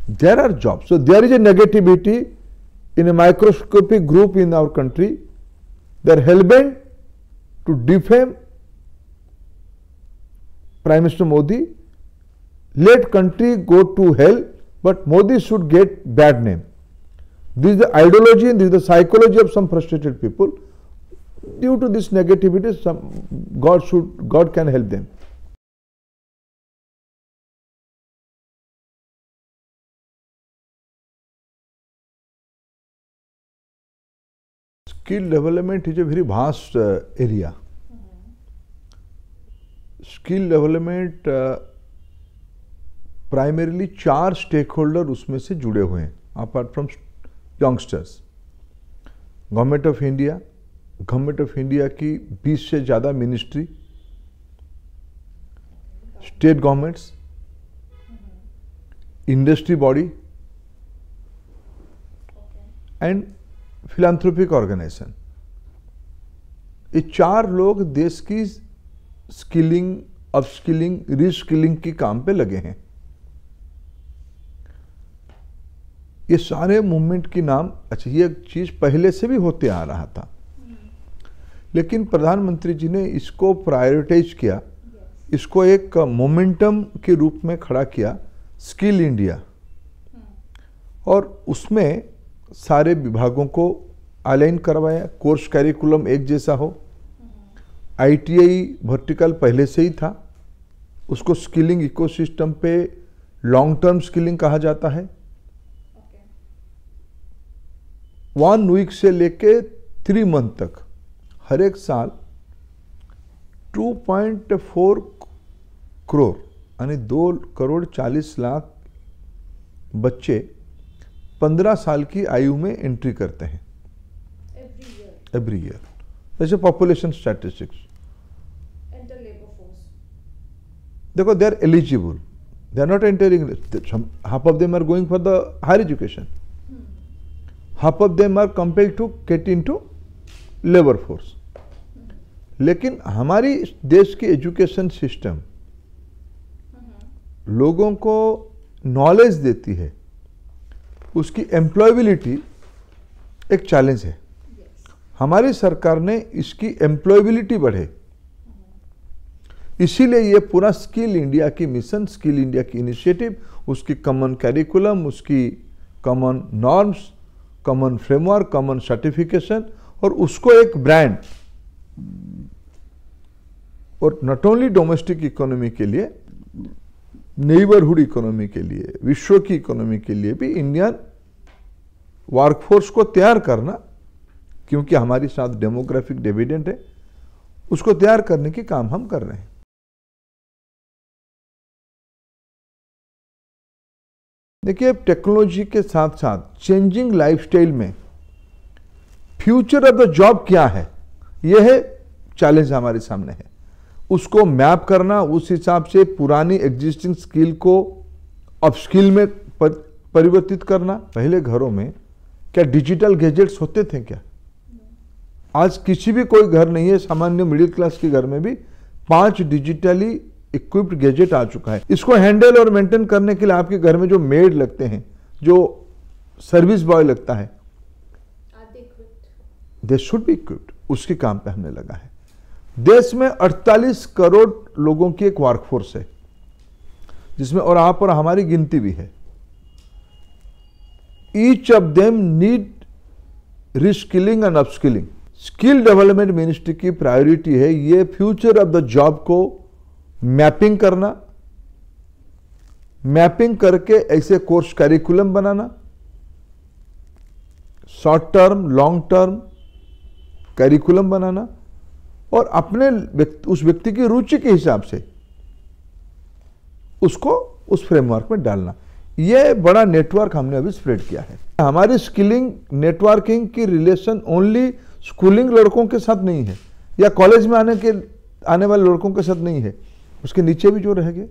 There are jobs. So there is a negativity in a microscopic group in our country. They are hell-bent to defame Prime Minister Modi. Let country go to hell, but Modi should get bad name. This is the ideology and this is the psychology of some frustrated people. Due to this negativity, God can help them. Skill development is a very vast area. Skill development primarily 4 stakeholder उसमें से जुड़े हुए हैं, apart from youngsters. Government of India की 20 से ज़्यादा ministry, state governments, industry body and philanthropic organisation. ये 4 लोग देश की स्किलिंग, अपस्किलिंग, रीस्किलिंग की काम पे लगे हैं. ये सारे मूवमेंट की नाम, अच्छा ये चीज पहले से भी होते आ रहा था, लेकिन प्रधानमंत्री जी ने इसको प्रायोरिटाइज किया, इसको एक मोमेंटम के रूप में खड़ा किया, स्किल इंडिया. और उसमें सारे विभागों को अलाइन करवाया, कोर्स कैरिकुलम एक जैसा हो. आईटीआई वर्टिकल पहले से ही था, उसको स्किलिंग इकोसिस्टम पे लॉन्ग टर्म स्किलिंग कहा जाता है. 1 वीक से लेके 3 मंथ तक हर एक साल 2.4 करोड़ यानी 2,40,00,000 बच्चे 15 साल की आयु में एंट्री करते हैं एवरी ईयर. जैसे पॉपुलेशन स्टैटिस्टिक्स देखो, they are eligible, they are not entering. Half of them are going for the higher education, half of them are compelled to get into labor force. लेकिन हमारी देश की education system लोगों को knowledge देती है, उसकी एम्प्लॉयबिलिटी एक चैलेंज है. हमारी सरकार ने इसकी एम्प्लॉयबिलिटी बढ़े, इसीलिए ये पूरा स्किल इंडिया की मिशन, स्किल इंडिया की इनिशिएटिव, उसकी कॉमन कैरिकुलम, उसकी common norms, common framework, common certification और उसको एक ब्रांड, और नॉट ओनली डोमेस्टिक इकोनॉमी के लिए, नेबरहुड इकोनॉमी के लिए, विश्व की इकोनॉमी के लिए भी इंडियन वर्कफोर्स को तैयार करना, क्योंकि हमारे साथ डेमोग्राफिक डिविडेंड है, उसको तैयार करने की काम हम कर रहे हैं. देखिए, टेक्नोलॉजी के साथ साथ चेंजिंग लाइफस्टाइल में फ्यूचर ऑफ द जॉब क्या है, यह है चैलेंज हमारे सामने है. उसको मैप करना, उस हिसाब से पुरानी एग्जिस्टिंग स्किल को अपस्किल में परिवर्तित करना. पहले घरों में क्या डिजिटल गैजेट्स होते थे क्या? आज किसी भी कोई घर नहीं है, सामान्य मिडिल क्लास के घर में भी 5 डिजिटली इक्विप्ड गैजेट आ चुका है. इसको हैंडल और मेंटेन करने के लिए आपके घर में जो मेड लगते हैं, जो सर्विस बॉय लगता है, दे शुड बी इक्विप्ड. उसके काम पे हमने लगा है. देश में 48 करोड़ लोगों की एक वर्कफोर्स है, जिसमें और आप और हमारी गिनती भी है. Each of them need reskilling and upskilling. Skill development ministry की प्रायोरिटी है ये फ्यूचर ऑफ द जॉब को मैपिंग करना, मैपिंग करके ऐसे कोर्स कैरिकुलम बनाना, short term, long term curriculum बनाना, और अपने उस व्यक्ति की रुचि के हिसाब से उसको उस फ्रेमवर्क में डालना. यह बड़ा नेटवर्क हमने अभी स्प्रेड किया है. हमारी स्किलिंग नेटवर्किंग की रिलेशन ओनली स्कूलिंग लड़कों के साथ नहीं है, या कॉलेज में आने वाले लड़कों के साथ नहीं है. उसके नीचे भी जो रहेंगे,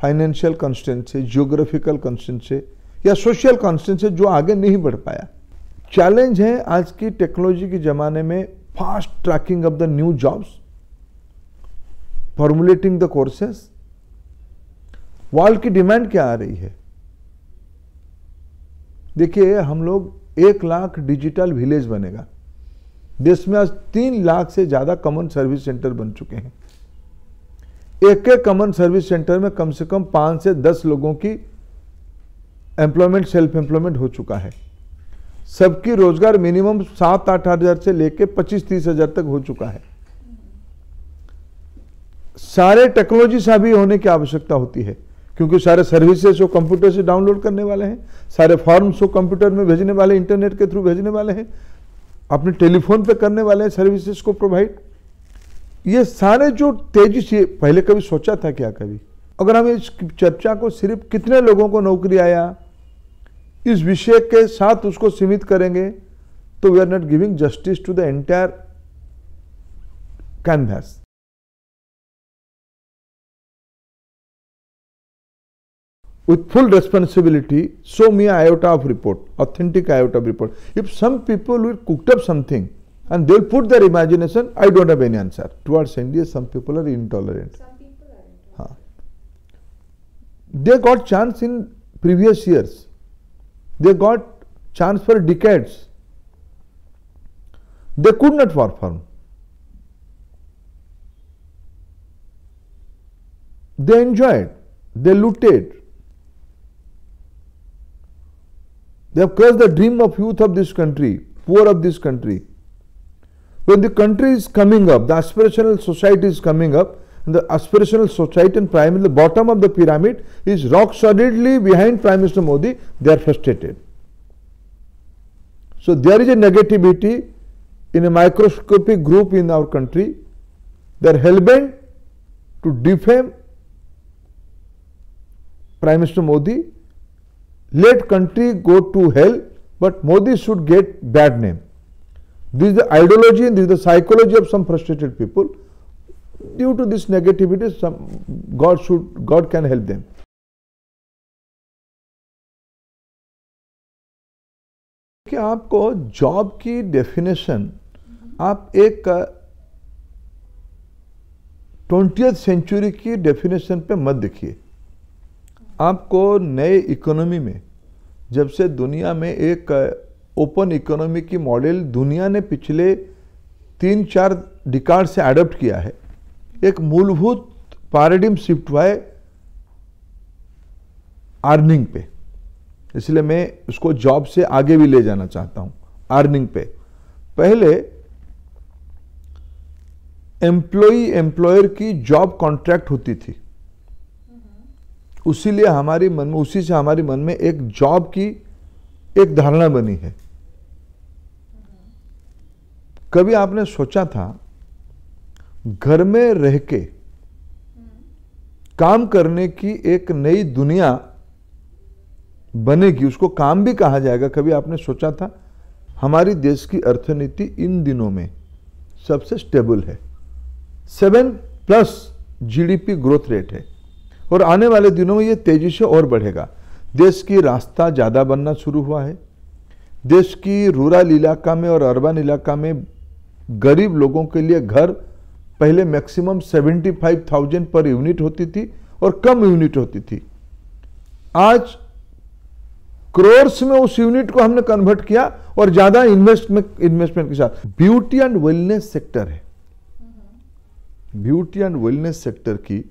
फाइनेंशियल कंस्ट्रेंट से, जियोग्राफिकल कंस्ट्रेंट से, या सोशल कंस्ट्रेंट से जो आगे नहीं बढ़ पाया. चैलेंज है आज की टेक्नोलॉजी के जमाने में fast tracking of the new jobs, formulating the courses. World की डिमांड क्या आ रही है, देखिए, हम लोग 1 लाख डिजिटल विलेज बनेगा। देश में आज 3 लाख से ज्यादा कॉमन सर्विस सेंटर बन चुके हैं। एक एक कॉमन सर्विस सेंटर में कम से कम 5 से 10 लोगों की एम्प्लॉयमेंट, सेल्फ एम्प्लॉयमेंट हो चुका है। सबकी रोजगार मिनिमम 7-8 हजार से लेके 25-30 हजार तक हो चुका है। सारे टेक्नोलॉजी से भी होने की आवश्यकता होती है, क्योंकि सारे सर्विसेज को कंप्यूटर से डाउनलोड करने वाले हैं, सारे फॉर्म्स को कंप्यूटर में भेजने वाले, इंटरनेट के थ्रू भेजने वाले हैं, अपने टेलीफोन पे करने वाले हैं सर्विसेज को प्रोवाइड। ये सारे जो तेजी से, पहले कभी सोचा था क्या? कभी अगर हम इस चर्चा को सिर्फ कितने लोगों को नौकरी आया इस विषय के साथ उसको सीमित करेंगे तो we are not giving justice to the entire canvas. With full responsibility, show me an iota of report, authentic iota of report. If some people will cooked up something and they'll put their imagination, I don't have any answer. Towards India, some people are intolerant. Some people are intolerant. They got chance in previous years. They got chance for decades. They could not perform. They enjoyed. They looted. They have crushed the dream of youth of this country, poor of this country. When the country is coming up, the aspirational society is coming up, and the aspirational society and primarily the bottom of the pyramid is rock solidly behind Prime Minister Modi, they are frustrated. So there is a negativity in a microscopic group in our country. They are hell-bent to defame Prime Minister Modi. Let country go to hell, but Modi should get bad name. This is the ideology and this is the psychology of some frustrated people. Due to this negativity, God can help them. कि आपको job की definition आप एक 20th century की definition पे मत देखिए। आपको नए इकोनॉमी में, जब से दुनिया में एक ओपन इकोनॉमी की मॉडल दुनिया ने पिछले 3-4 डिकाड से अडॉप्ट किया है, एक मूलभूत पैराडिम शिफ्ट हुआ है अर्निंग पे। इसलिए मैं उसको जॉब से आगे भी ले जाना चाहता हूं, अर्निंग पे। पहले एम्प्लॉई एम्प्लॉयर की जॉब कॉन्ट्रैक्ट होती थी, उसी से हमारी मन में एक जॉब की एक धारणा बनी है। कभी आपने सोचा था घर में रह के काम करने की एक नई दुनिया बनेगी, उसको काम भी कहा जाएगा? कभी आपने सोचा था? हमारी देश की अर्थनीति इन दिनों में सबसे स्टेबल है, 7+ जीडीपी ग्रोथ रेट है, और आने वाले दिनों में ये तेजी से और बढ़ेगा। देश की रास्ता ज़्यादा बनना शुरू हुआ है। देश की रूरल इलाका में और अर्बन इलाका में गरीब लोगों के लिए घर पहले मैक्सिमम 75,000 पर यूनिट होती थी और कम यूनिट होती थी। आज करोर्स में उस यूनिट को हमने कन्वर्ट किया और ज़्यादा इन्वेस्टमेंट के साथ। ब्यूटी एंड वेलनेस सेक्टर है, ब्यूटी एंड वेलनेस सेक्टर की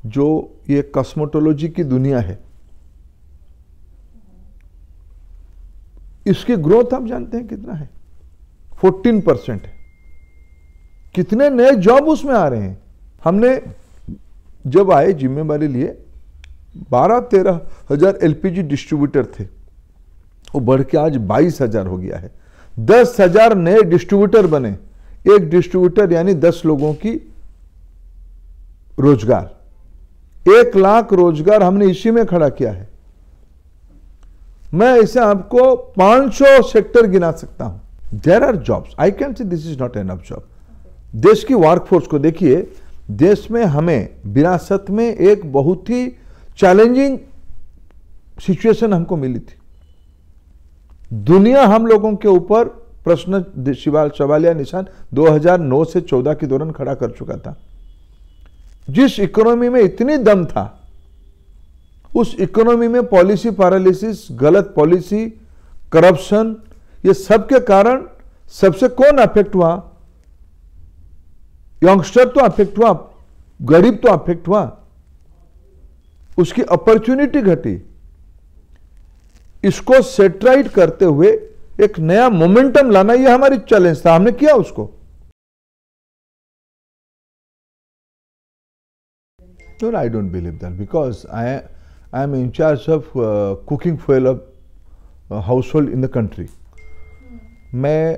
जो ये कॉस्मेटोलॉजी की दुनिया है, इसकी ग्रोथ आप जानते हैं कितना है? 14% है। कितने नए जॉब उसमें आ रहे हैं। हमने जब आए जिम्मेवारी लिए 12-13 हजार एलपीजी डिस्ट्रीब्यूटर थे, वो बढ़ के आज 22,000 हो गया है। 10,000 नए डिस्ट्रीब्यूटर बने। एक डिस्ट्रीब्यूटर यानी 10 लोगों की रोजगार, 1 लाख रोजगार हमने इसी में खड़ा किया है। मैं ऐसे आपको 500 सेक्टर गिना सकता हूं। There are jobs, I can say this is not enough job. देश की वर्कफोर्स को देखिए, देश में हमें विरासत में एक बहुत ही चैलेंजिंग सिचुएशन हमको मिली थी। दुनिया हम लोगों के ऊपर प्रश्न सवालिया निशान 2009 से 14 के दौरान खड़ा कर चुका था। जिस इकोनॉमी में इतनी दम था, उस इकोनॉमी में पॉलिसी पैरालिसिस, गलत पॉलिसी, करप्शन, ये सब के कारण सबसे कौन अफेक्ट हुआ? यंगस्टर तो अफेक्ट हुआ, गरीब तो अफेक्ट हुआ, उसकी अपॉर्चुनिटी घटी। इसको सेटराइट करते हुए एक नया मोमेंटम लाना, यह हमारी चैलेंज था, हमने किया उसको। No, I don't believe that because I am in charge of cooking fuel of household in the country. मैं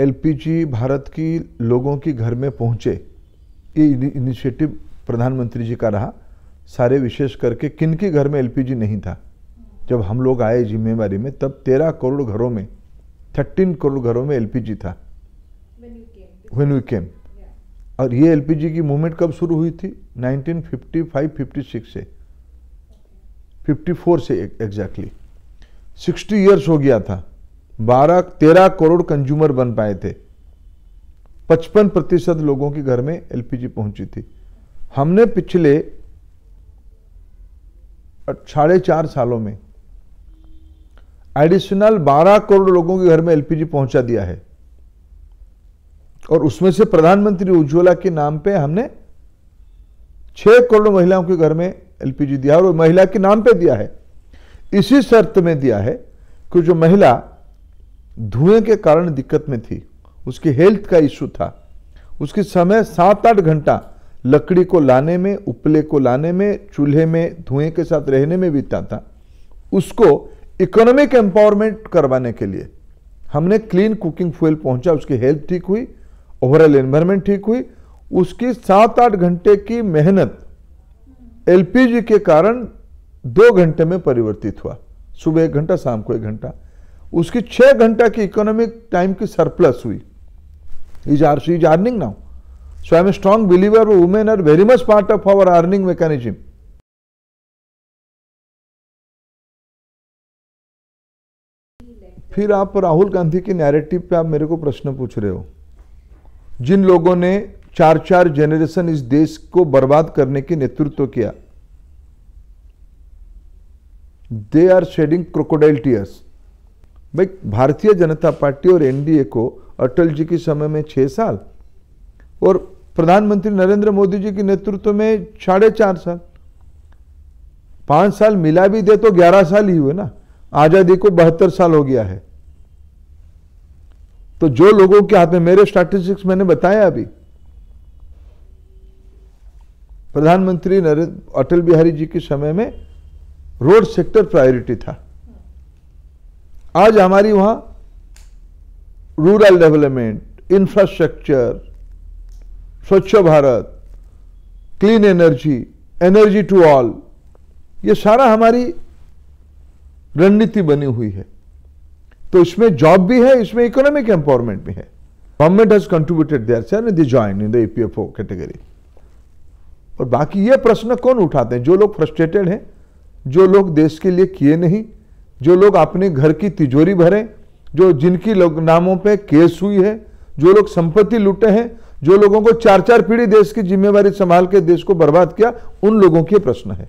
एलपीजी भारत की लोगों की घर में पहुंचे, ये इनिशिएटिव प्रधानमंत्री जी का रहा। सारे विशेष करके किन के घर में एलपीजी नहीं था, जब हम लोग आए जिम्मेवारी में तब 13 करोड़ घरों में, 13 करोड़ घरों में एलपीजी था when we came. और ये एलपीजी की मूवमेंट कब शुरू हुई थी? 1955-56 से, 54 से एग्जैक्टली 60 इयर्स हो गया था। 13 करोड़ कंज्यूमर बन पाए थे, 55% लोगों के घर में एलपीजी पहुंची थी। हमने पिछले 4.5 सालों में एडिशनल 12 करोड़ लोगों के घर में एलपीजी पहुंचा दिया है, और उसमें से प्रधानमंत्री उज्ज्वला के नाम पे हमने 6 करोड़ महिलाओं के घर में एलपीजी दिया, और महिला के नाम पे दिया है। इसी शर्त में दिया है कि जो महिला धुएं के कारण दिक्कत में थी, उसकी हेल्थ का इश्यू था, उसकी समय 7-8 घंटा लकड़ी को लाने में, उपले को लाने में, चूल्हे में धुएं के साथ रहने में बीता था, उसको इकोनॉमिक एम्पावरमेंट करवाने के लिए हमने क्लीन कुकिंग फ्यूल पहुंचा, उसकी हेल्थ ठीक हुई, ओवरऑल एनवायरमेंट ठीक हुई। उसकी 7-8 घंटे की मेहनत एलपीजी के कारण 2 घंटे में परिवर्तित हुआ, सुबह 1 घंटा, शाम को 1 घंटा। उसकी 6 घंटा की इकोनॉमिक टाइम की सरप्लस हुई। Is earning now, so I am a strong believer women are very much part of our earning mechanism. फिर आप राहुल गांधी के नैरेटिव पे आप मेरे को प्रश्न पूछ रहे हो। जिन लोगों ने 4 जेनरेशन इस देश को बर्बाद करने की नेतृत्व किया, they are shedding crocodile tears. भाई, भारतीय जनता पार्टी और एनडीए को अटल जी के समय में 6 साल और प्रधानमंत्री नरेंद्र मोदी जी के नेतृत्व में 4.5 साल, 5 साल मिला भी दे तो 11 साल ही हुए ना। आजादी को 72 साल हो गया है। तो जो लोगों के हाथ में, मेरे स्टैटिस्टिक्स मैंने बताया अभी, प्रधानमंत्री अटल बिहारी जी के समय में रोड सेक्टर प्रायोरिटी था। आज हमारी वहां rural development, infrastructure, Swachh Bharat, clean energy, energy to all, ये सारा हमारी रणनीति बनी हुई है। तो इसमें जॉब भी है, इसमें इकोनॉमिक एम्पावरमेंट भी है। Government has contributed their share and they join in the EPFO category. और बाकी ये प्रश्न कौन उठाते हैं? जो लोग फ्रस्ट्रेटेड हैं, जो लोग देश के लिए किए नहीं, जो लोग अपने घर की तिजोरी भरे, जो जिनकी लोग नामों पे केस हुई है, जो लोग संपत्ति लूटे हैं, जो लोगों को 4-4 पीढ़ी देश की जिम्मेवारी संभाल के देश को बर्बाद किया, उन लोगों के प्रश्न है।